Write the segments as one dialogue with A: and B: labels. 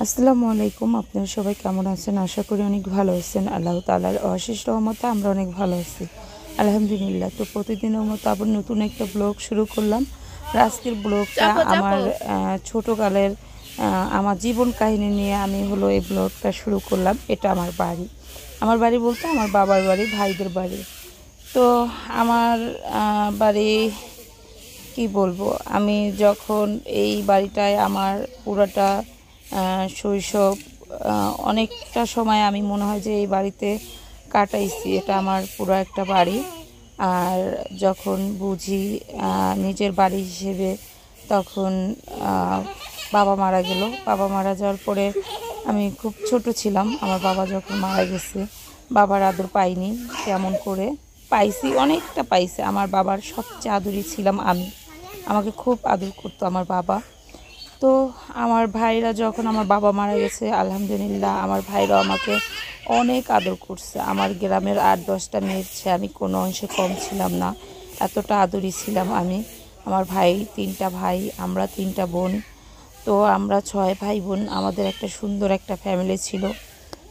A: আসসালামু আলাইকুম। আপনারা সবাই কেমন আছেন? আশা করি অনেক ভালো আছেন। আল্লাহ তাআলার অশেষ রহমতে আমরা অনেক ভালো আছি, আলহামদুলিল্লাহ। তো প্রতিদিনের মতো আবার নতুন একটা ব্লগ শুরু করলাম। আর আজকের ব্লগটা আমার ছোটোকালের আমার জীবন কাহিনী নিয়ে আমি এই ব্লগটা শুরু করলাম। এটা আমার বাড়ি বলতে আমার বাবার বাড়ি, ভাইদের বাড়ি। তো আমার বাড়ি কি বলবো, আমি যখন এই বাড়িটায় আমার পুরাটা শৈশব, অনেকটা সময় আমি মনে হয় যে এই বাড়িতে কাটাইছি। এটা আমার পুরো একটা বাড়ি। আর যখন বুঝি নিজের বাড়ি হিসেবে, তখন বাবা মারা গেল। বাবা মারা যাওয়ার পরে আমি খুব ছোট ছিলাম। আমার বাবা যখন মারা গেছে, বাবার আদর পাইনি তেমন করে। পাইছি, অনেকটা পাইছি। আমার বাবার সবচেয়ে আদরই ছিলাম আমি। আমাকে খুব আদর করতো আমার বাবা। তো আমার ভাইরা যখন আমার বাবা মারা গেছে, আলহামদুলিল্লাহ আমার ভাইরাও আমাকে অনেক আদর করছে। আমার গ্রামের 8-10টা মেয়ের চেয়ে আমি কোনো অংশে কম ছিলাম না, এতটা আদরই ছিলাম আমি। আমার ভাই 3টা ভাই, আমরা 3টা বোন। তো আমরা 6 ভাই বোন। আমাদের একটা সুন্দর একটা ফ্যামিলি ছিল।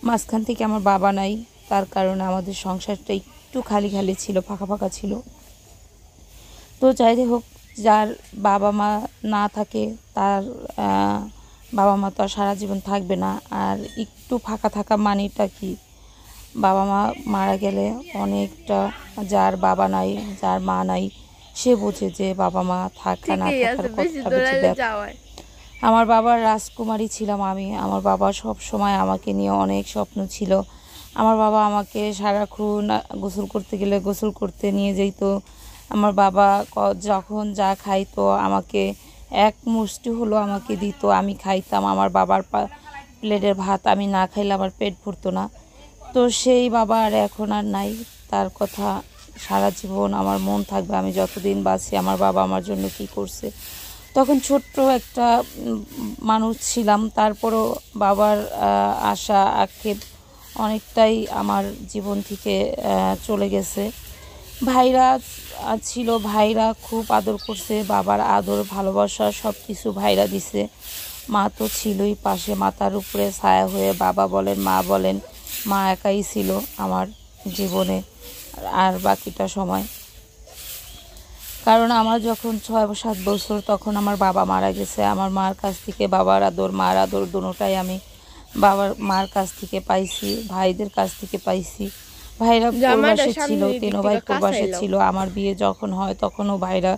A: মাঝখান থেকে আমার বাবা নাই, তার কারণে আমাদের সংসারটা একটু খালি খালি ছিল, ফাঁকা ফাঁকা ছিল। তো যাই হোক, যার বাবা মা না থাকে তার বাবা মা তো আর সারা জীবন থাকবে না। আর একটু ফাঁকা থাকা মানেটা কি, বাবা মা মারা গেলে অনেকটা, যার বাবা নাই, যার মা নাই, সে বোঝে যে বাবা মা থাকা না থাকার কতটা বেশি ব্যাপার। আমার বাবার রাজকুমারী ছিলাম আমি। আমার বাবা সব সময় আমাকে নিয়ে অনেক স্বপ্ন ছিল। আমার বাবা আমাকে সারাক্ষণ গোসল করতে গেলে গোসল করতে নিয়ে যেত। আমার বাবা যখন যা খাইতো আমাকে এক মুষ্টি হলো আমাকে দিত, আমি খাইতাম। আমার বাবার প্লেটের ভাত আমি না খাইলে আমার পেট ভরতো না। তো সেই বাবা আর এখন আর নাই। তার কথা সারা জীবন আমার মন থাকবে, আমি যতদিন বাঁচি আমার বাবা আমার জন্য কী করছে। তখন ছোট্ট একটা মানুষ ছিলাম, তারপরও বাবার আশা আক্ষেপ অনেকটাই আমার জীবন থেকে চলে গেছে। ভাইরা ছিল, ভাইরা খুব আদর করছে। বাবার আদর ভালোবাসা সব কিছু ভাইরা দিছে। মা তো ছিলই পাশে, মাথার উপরে ছায়া হয়ে। বাবা বলেন, মা বলেন, মা একাই ছিল আমার জীবনে আর বাকিটা সময়। কারণ আমার যখন 6-7 বছর, তখন আমার বাবা মারা গেছে। আমার মার কাছ থেকে বাবার আদর, মার আদর দুটোটাই আমি মার কাছ থেকে পাইছি, ভাইদের কাছ থেকে পাইছি। ভাইরা প্রবাসে ছিল, 3 ভাই প্রবাসে ছিল। আমার বিয়ে যখন হয় তখনও ভাইরা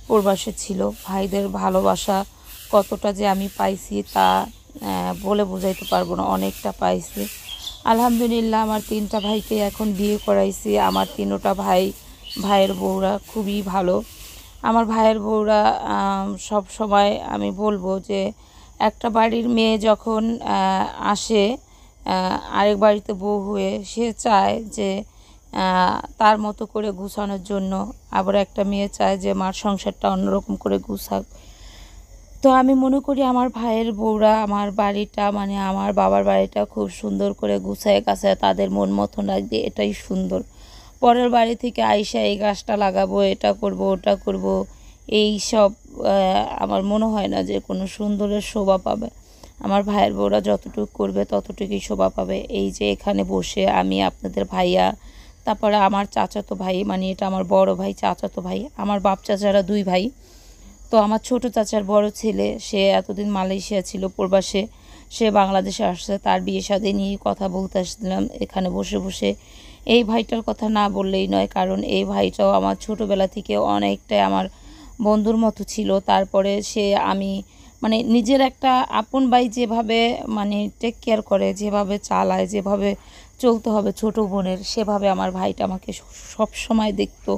A: প্রবাসে ছিল। ভাইদের ভালোবাসা কতটা যে আমি পাইছি তা বলে বোঝাইতে পারবো না, অনেকটা পাইছি। আলহামদুলিল্লাহ আমার 3টা ভাইকে এখন বিয়ে করাইছি। আমার 3টা ভাইয়ের বউরা খুবই ভালো। আমার ভাইয়ের বউরা সব সময় আমি বলবো যে, একটা বাড়ির মেয়ে যখন আসে আরেক বাড়িতে বউ হয়ে, সে চায় যে তার মতো করে গুছানোর জন্য। আবার একটা মেয়ে চায় যে মার সংসারটা অন্যরকম করে গুছাক। তো আমি মনে করি আমার ভাইয়ের বউরা আমার বাড়িটা, মানে আমার বাবার বাড়িটা খুব সুন্দর করে গুছায় গাছায় তাদের মন মতন রাখবে, এটাই সুন্দর। পরের বাড়ি থেকে আইসা এই গাছটা লাগাবো, এটা করব, ওটা করব, এই সব আমার মনে হয় না যে কোনো সুন্দরের শোভা পাবে। আমার ভাইয়ের বউরা যতটুকু করবে ততটুকুই শোভা পাবে। এই যে এখানে বসে আমি আপনাদের ভাইয়া, তারপরে আমার চাচাতো ভাই, মানে এটা আমার বড় ভাই, চাচাতো ভাই। আমার বাপ চাচারা 2 ভাই। তো আমার ছোট চাচার বড় ছেলে, সে এতদিন মালয়েশিয়া ছিল প্রবাসে, সে বাংলাদেশে আসছে। তার বিয়ে শাদী নিয়ে কথা বলতে আসছিলাম এখানে বসে বসে। এই ভাইটার কথা না বললেই নয়, কারণ এই ভাইটাও আমার ছোটোবেলা থেকে অনেকটাই আমার বন্ধুর মতো ছিল। তারপরে সে আমি মানে নিজের একটা আপন ভাই যেভাবে মানে টেক কেয়ার করে, যেভাবে চালায়, যেভাবে চলতে হবে ছোট বোনের, সেভাবে আমার ভাইটা আমাকে সব সময় দেখতো।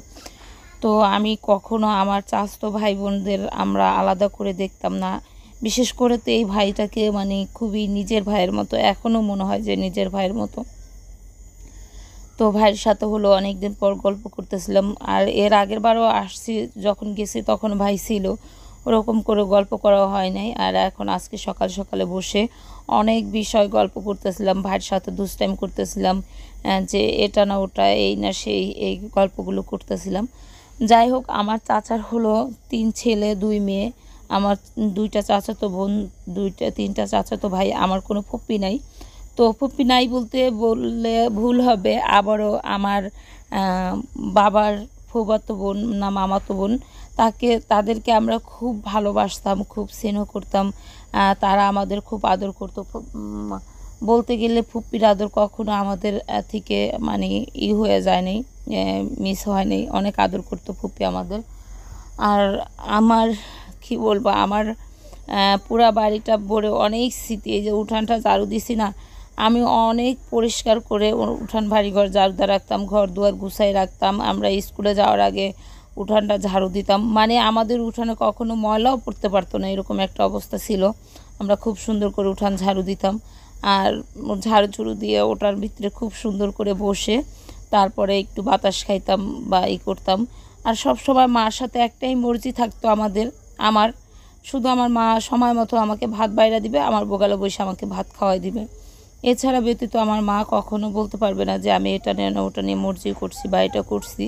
A: তো আমি কখনো আমার চাচাতো ভাই বোনদের আমরা আলাদা করে দেখতাম না। বিশেষ করে তো এই ভাইটাকে মানে খুবই নিজের ভাইয়ের মতো, এখনও মনে হয় যে নিজের ভাইয়ের মতো। তো ভাইয়ের সাথে অনেক দিন পর গল্প করতেছিলাম। আর এর আগের বারও আসছি, যখন গেছি তখন ভাই ছিল, ওরকম করে গল্প করা হয় নাই। আর এখন আজকে সকাল সকালে বসে অনেক বিষয় গল্প করতেছিলাম, ভাইয়ের সাথে দুষ্টাইম করতেছিলাম, যে এটা না ওটা, এই না সেই, এই গল্পগুলো করতেছিলাম। যাই হোক, আমার চাচার 3 ছেলে 2 মেয়ে। আমার দুইটা চাচাতো বোন, তিনটা চাচাতো ভাই, আমার কোনো ফুপ্পি নাই। তো ফুপ্পি নাই বললে ভুল হবে। আবারও আমার বাবার ফুফাতো বোন না মামাতো বোন, তাদেরকে আমরা খুব ভালোবাসতাম, খুব স্নেহ করতাম। তারা আমাদের খুব আদর করতো। বলতে গেলে ফুপ্পির আদর কখনো আমাদের থেকে মানে হয়ে যায়নি, মিস হয়নি। অনেক আদর করতো ফুপ্পি আমাদের। আর আমার কি বলবো, আমার পুরা বাড়িটা ভরে অনেক স্মৃতি। এই যে উঠানটা ঝাড়ু দিছি না, আমি অনেক পরিষ্কার করে উঠান বাড়িঘর ঝাড়ু দিয়ে রাখতাম, ঘর দুয়ার গুছাই রাখতাম। আমরা স্কুলে যাওয়ার আগে উঠানটা ঝাড়ু দিতাম, মানে আমাদের উঠানে কখনো ময়লাও পড়তে পারতো না, এরকম একটা অবস্থা ছিল। আমরা খুব সুন্দর করে উঠান ঝাড়ু দিতাম, আর ঝাড়ু দিয়ে ওটার ভিতরে খুব সুন্দর করে বসে তারপরে একটু বাতাস খাইতাম বা করতাম। আর সব সময় মার সাথে একটাই মর্জি থাকতো আমার শুধু আমার মা সময় মতো আমাকে ভাত বাইরা দিবে, আমার বোগালে বসে আমাকে ভাত খাওয়াই দিবে। এছাড়া ব্যতীত আমার মা কখনো বলতে পারবে না যে আমি এটা নিয়ে না ওটা নিয়ে মর্জি করছি বা এটা করছি।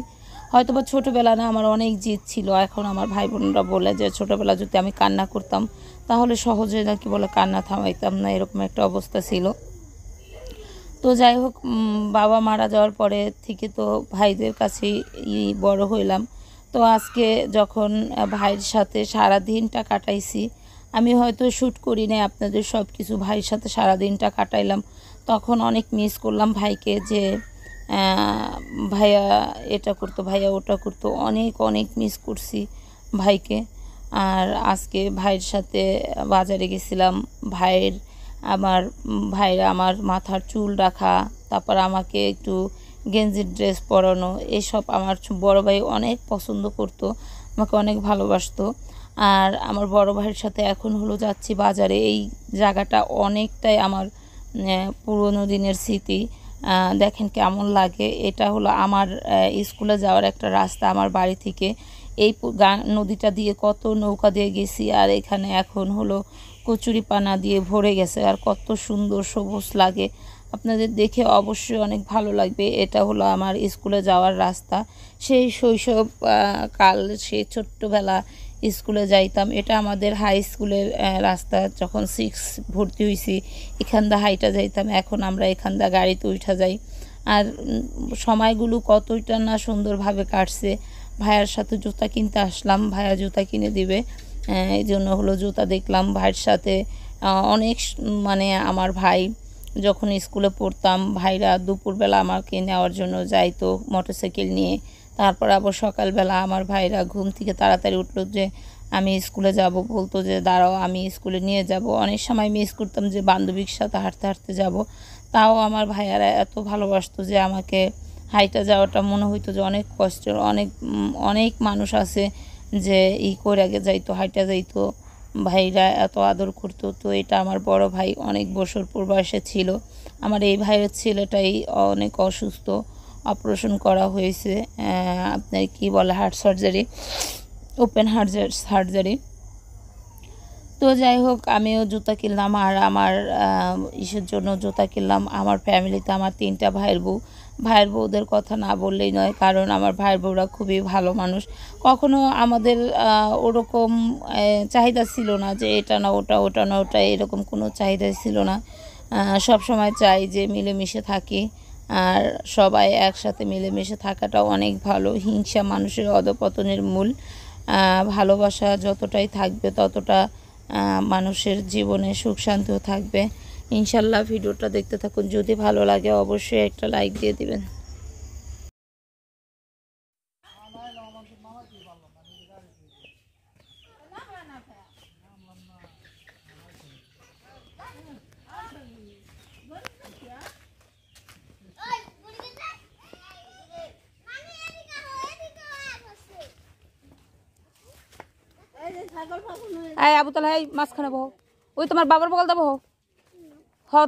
A: হয়তো বা ছোটোবেলা না আমার অনেক জিদ ছিল। এখন আমার ভাই বোনরা বলে যে ছোটোবেলা যদি আমি কান্না করতাম তাহলে সহজে নাকি বলে কান্না থামাইতাম না, এরকম একটা অবস্থা ছিল। তো যাই হোক, বাবা মারা যাওয়ার পরে থেকে তো ভাইদের কাছেই বড় হইলাম। তো আজকে যখন ভাইয়ের সাথে সারা দিনটা কাটাইছি, আমি হয়তো শ্যুট করি নাই আপনাদের সব কিছু, ভাইয়ের সাথে সারা দিনটা কাটাইলাম, তখন অনেক মিস করলাম ভাইকে। যে ভাইয়া এটা করতো, ভাইয়া ওটা করতো, অনেক অনেক মিস করছি ভাইকে। আর আজকে ভাইয়ের সাথে বাজারে গেছিলাম। ভাইরা আমার মাথার চুল রাখা, তারপর আমাকে একটু গেঞ্জির ড্রেস পরানো, এসব আমার বড় ভাই অনেক পছন্দ করতো, আমাকে অনেক ভালোবাসতো। আর আমার বড় ভাইয়ের সাথে এখন হলো যাচ্ছি বাজারে। এই জায়গাটা অনেকটাই আমার পুরনো দিনের স্মৃতি। দেখেন কেমন লাগে। এটা হলো আমার স্কুলে যাওয়ার একটা রাস্তা আমার বাড়ি থেকে। এই নদীটা দিয়ে কত নৌকা দিয়ে গেছি, আর এখানে এখন হলো কচুরিপানা দিয়ে ভরে গেছে, আর কত সুন্দর সবুজ লাগে। আপনাদের দেখে অবশ্যই অনেক ভালো লাগবে। এটা হলো আমার স্কুলে যাওয়ার রাস্তা। সেই শৈশব কাল, সেই ছোট্টবেলা স্কুলে যাইতাম। এটা আমাদের হাই স্কুলের রাস্তা। যখন 6 ভর্তি হয়েছি এখান দা হাইটা যাইতাম, এখন আমরা এখান দা গাড়িতে উঠা যাই। আর সময়গুলো কতটা না সুন্দরভাবে কাটছে। ভাইয়ার সাথে জুতা কিনতে আসলাম, ভাইয়া জুতা কিনে দিবে, এই জন্য হলো জুতা দেখলাম ভাইয়ের সাথে। অনেক মানে আমার ভাই যখন স্কুলে পড়তাম, ভাইরা দুপুরবেলা আমাকে নেওয়ার জন্য যাইতো মোটরসাইকেল নিয়ে। তারপর আবার সকালবেলা আমার ভাইরা ঘুম থেকে তাড়াতাড়ি উঠলো যে আমি স্কুলে যাব, বলতো যে দাঁড়াও আমি স্কুলে নিয়ে যাব। অনেক সময় মিস করতাম যে বান্ধবীর সাথে হাঁটতে হাঁটতে যাব, তাও আমার ভাইয়ারা এত ভালোবাসতো যে আমাকে হাইটা যাওয়াটা মনে হইতো যে অনেক কষ্টের। অনেক মানুষ আছে যে করে আগে যাইতো, হাইটা যাইতো, ভাইরা এত আদর করতো। তো এটা আমার বড় ভাই অনেক বছর প্রবাসে ছিল। আমার এই ভাইয়ের ছেলেটাই অনেক অসুস্থ, অপারেশন করা হয়েছে, আপনার কি বলে heart surgery, open heart surgery. তো যাই হোক, আমিও জুতা কিনলাম, আর আমার ইসের জন্য জুতা কিনলাম। আমার ফ্যামিলিতে আমার 3টা ভাইয়ের বউদের কথা না বললেই নয়, কারণ আমার ভাইয়ের বউরা খুবই ভালো মানুষ। কখনো আমাদের ওরকম চাহিদা ছিল না যে এটা না ওটা, ওটা না ওটা, এরকম কোনো চাহিদা ছিল না। সব সময় চাই যে মিলেমিশে থাকি, আর সবাই একসাথে মিলেমিশে থাকাটা অনেক ভালো। হিংসা মানুষের অধঃপতনের মূল। ভালোবাসা যতটাই থাকবে ততটা মানুষের জীবনে সুখ শান্তিও থাকবে। ইনশাল্লাহ ভিডিওটা দেখতে থাকুন, যদি ভালো লাগে অবশ্যই একটা লাইক দিয়ে দিবেন। আয় আবু তালা, এই মাঝখানে বহ, ওই তোমার বাবার বগল দেবো,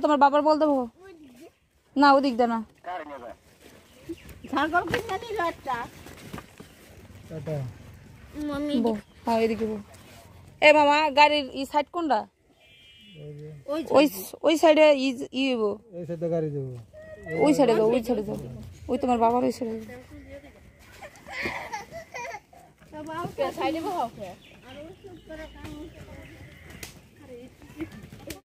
A: তোমার বাবার বল দেবো না, ওদিক দে না। হ্যাঁ এদিকে বহ। এ মামা গাড়ির সাইড কোনটা? ওই সাইডে গাড়ি দেবো, ওই সাইডে যাও, ওই সাইডে যাও, ওই তোমার বাবার ওই সাইডে। সাইডে